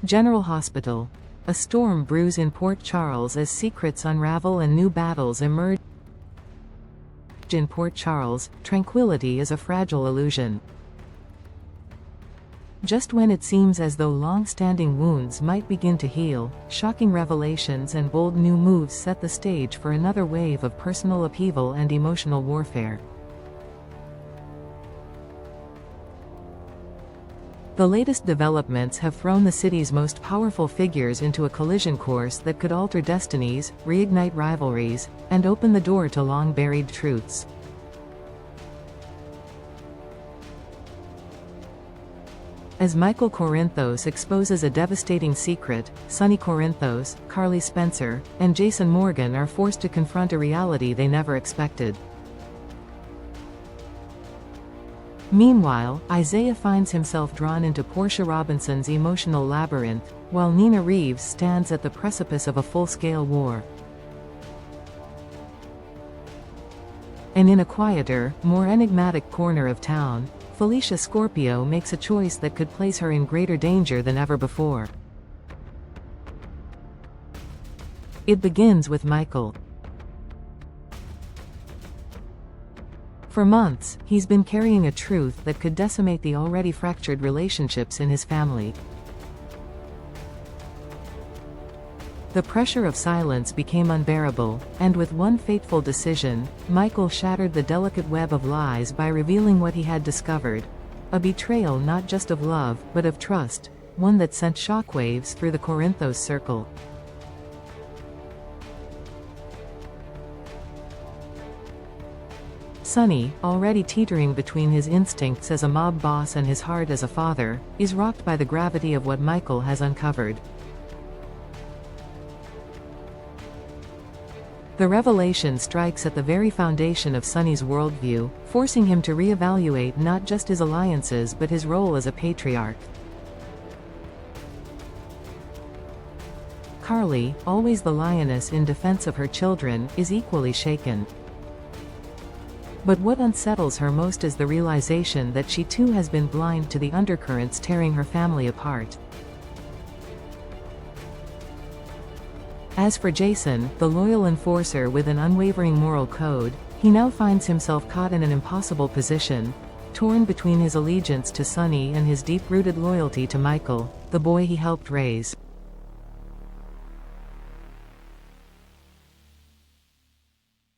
General Hospital. A storm brews in Port Charles as secrets unravel and new battles emerge. In Port Charles, tranquility is a fragile illusion. Just when it seems as though long-standing wounds might begin to heal, shocking revelations and bold new moves set the stage for another wave of personal upheaval and emotional warfare. The latest developments have thrown the city's most powerful figures into a collision course that could alter destinies, reignite rivalries, and open the door to long-buried truths. As Michael Corinthos exposes a devastating secret, Sonny Corinthos, Carly Spencer, and Jason Morgan are forced to confront a reality they never expected. Meanwhile, Isaiah finds himself drawn into Porsche Robinson's emotional labyrinth, while Nina Reeves stands at the precipice of a full-scale war. And in a quieter, more enigmatic corner of town, Felicia Scorpio makes a choice that could place her in greater danger than ever before. It begins with Michael. For months, he's been carrying a truth that could decimate the already fractured relationships in his family. The pressure of silence became unbearable, and with one fateful decision, Michael shattered the delicate web of lies by revealing what he had discovered. A betrayal not just of love, but of trust, one that sent shockwaves through the Corinthos circle. Sonny, already teetering between his instincts as a mob boss and his heart as a father, is rocked by the gravity of what Michael has uncovered. The revelation strikes at the very foundation of Sonny's worldview, forcing him to reevaluate not just his alliances but his role as a patriarch. Carly, always the lioness in defense of her children, is equally shaken. But what unsettles her most is the realization that she too has been blind to the undercurrents tearing her family apart. As for Jason, the loyal enforcer with an unwavering moral code, he now finds himself caught in an impossible position, torn between his allegiance to Sonny and his deep-rooted loyalty to Michael, the boy he helped raise.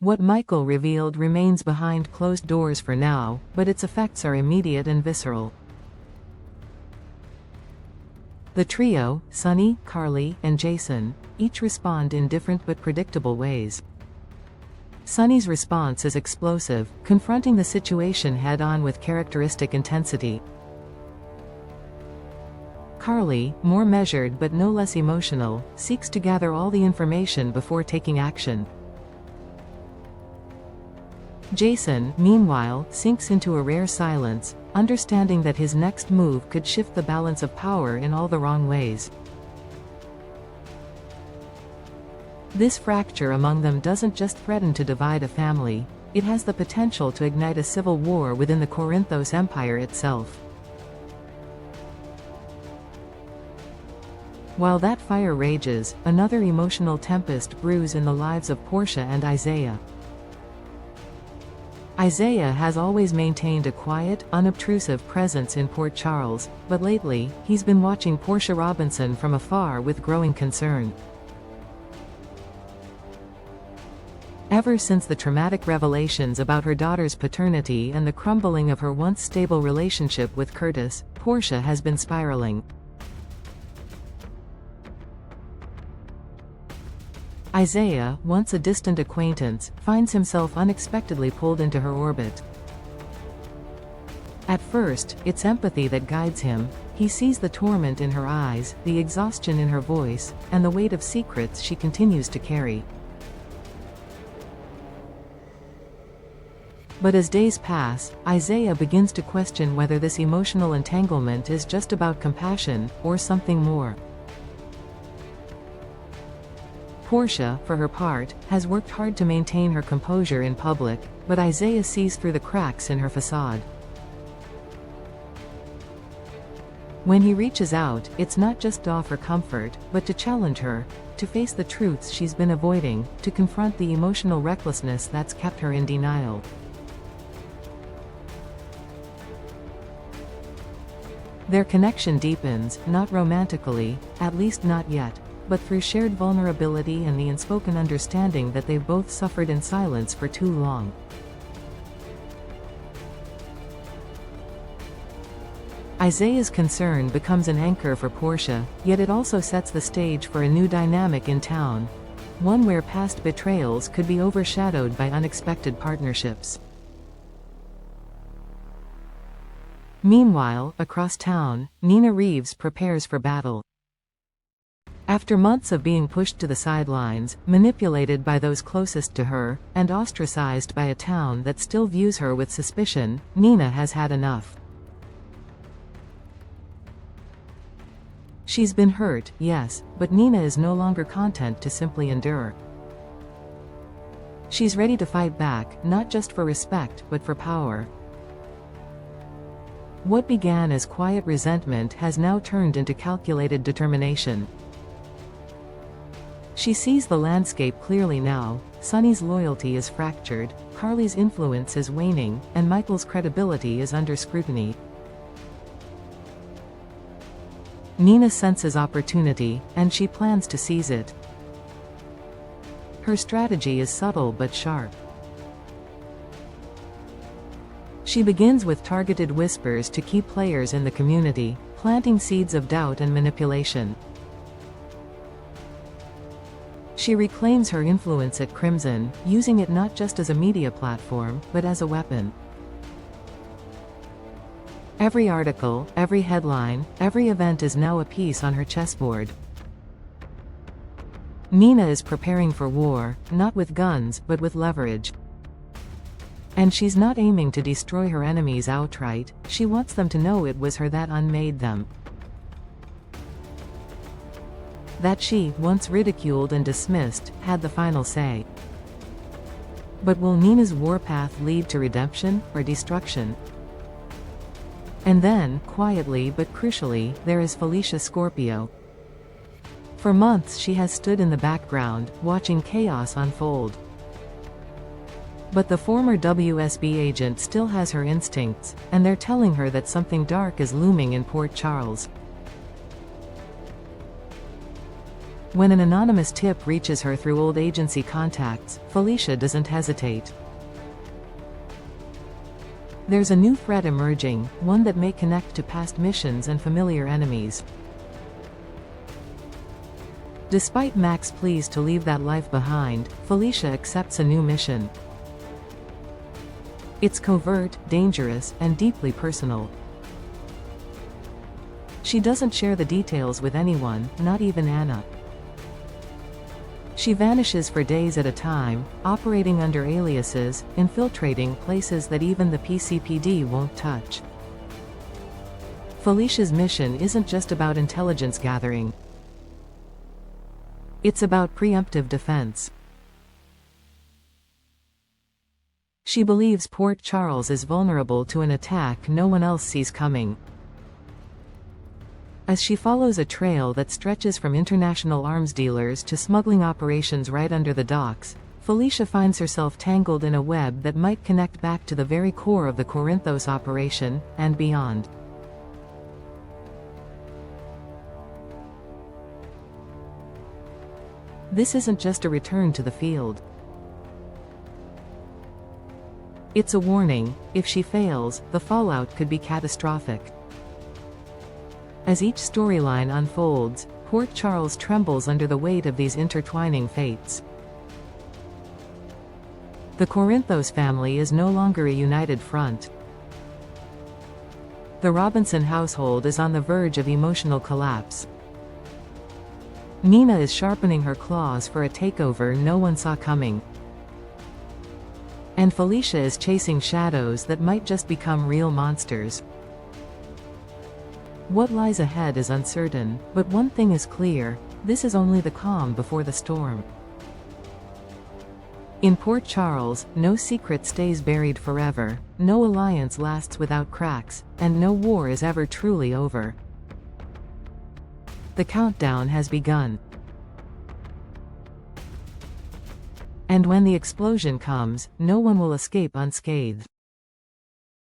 What Michael revealed remains behind closed doors for now, but its effects are immediate and visceral. The trio, Sonny, Carly, and Jason, each respond in different but predictable ways. Sonny's response is explosive, confronting the situation head-on with characteristic intensity. Carly, more measured but no less emotional, seeks to gather all the information before taking action. Jason, meanwhile, sinks into a rare silence, understanding that his next move could shift the balance of power in all the wrong ways. This fracture among them doesn't just threaten to divide a family, it has the potential to ignite a civil war within the Corinthos Empire itself. While that fire rages, another emotional tempest brews in the lives of Porsche and Isaiah. Isaiah has always maintained a quiet, unobtrusive presence in Port Charles, but lately, he's been watching Porsche Robinson from afar with growing concern. Ever since the traumatic revelations about her daughter's paternity and the crumbling of her once stable relationship with Curtis, Porsche has been spiraling. Isaiah, once a distant acquaintance, finds himself unexpectedly pulled into her orbit. At first, it's empathy that guides him. He sees the torment in her eyes, the exhaustion in her voice, and the weight of secrets she continues to carry. But as days pass, Isaiah begins to question whether this emotional entanglement is just about compassion, or something more. Porsche, for her part, has worked hard to maintain her composure in public, but Isaiah sees through the cracks in her facade. When he reaches out, it's not just to offer comfort, but to challenge her, to face the truths she's been avoiding, to confront the emotional recklessness that's kept her in denial. Their connection deepens, not romantically, at least not yet, but through shared vulnerability and the unspoken understanding that they've both suffered in silence for too long. Isaiah's concern becomes an anchor for Porsche, yet it also sets the stage for a new dynamic in town. One where past betrayals could be overshadowed by unexpected partnerships. Meanwhile, across town, Nina Reeves prepares for battle. After months of being pushed to the sidelines, manipulated by those closest to her, and ostracized by a town that still views her with suspicion, Nina has had enough. She's been hurt, yes, but Nina is no longer content to simply endure. She's ready to fight back, not just for respect, but for power. What began as quiet resentment has now turned into calculated determination. She sees the landscape clearly now. Sonny's loyalty is fractured, Carly's influence is waning, and Michael's credibility is under scrutiny. Nina senses opportunity, and she plans to seize it. Her strategy is subtle but sharp. She begins with targeted whispers to key players in the community, planting seeds of doubt and manipulation. She reclaims her influence at Crimson, using it not just as a media platform, but as a weapon. Every article, every headline, every event is now a piece on her chessboard. Nina is preparing for war, not with guns, but with leverage. And she's not aiming to destroy her enemies outright, she wants them to know it was her that unmade them. That she, once ridiculed and dismissed, had the final say. But will Nina's warpath lead to redemption, or destruction? And then, quietly but crucially, there is Felicia Scorpio. For months she has stood in the background, watching chaos unfold. But the former WSB agent still has her instincts, and they're telling her that something dark is looming in Port Charles. When an anonymous tip reaches her through old agency contacts, Felicia doesn't hesitate. There's a new threat emerging, one that may connect to past missions and familiar enemies. Despite Mac's pleas to leave that life behind, Felicia accepts a new mission. It's covert, dangerous, and deeply personal. She doesn't share the details with anyone, not even Anna. She vanishes for days at a time, operating under aliases, infiltrating places that even the PCPD won't touch. Felicia's mission isn't just about intelligence gathering. It's about preemptive defense. She believes Port Charles is vulnerable to an attack no one else sees coming. As she follows a trail that stretches from international arms dealers to smuggling operations right under the docks, Felicia finds herself tangled in a web that might connect back to the very core of the Corinthos operation, and beyond. This isn't just a return to the field. It's a warning: if she fails, the fallout could be catastrophic. As each storyline unfolds, Port Charles trembles under the weight of these intertwining fates. The Corinthos family is no longer a united front. The Robinson household is on the verge of emotional collapse. Nina is sharpening her claws for a takeover no one saw coming. And Felicia is chasing shadows that might just become real monsters. What lies ahead is uncertain, but one thing is clear: this is only the calm before the storm. In Port Charles, no secret stays buried forever, no alliance lasts without cracks, and no war is ever truly over. The countdown has begun. And when the explosion comes, no one will escape unscathed.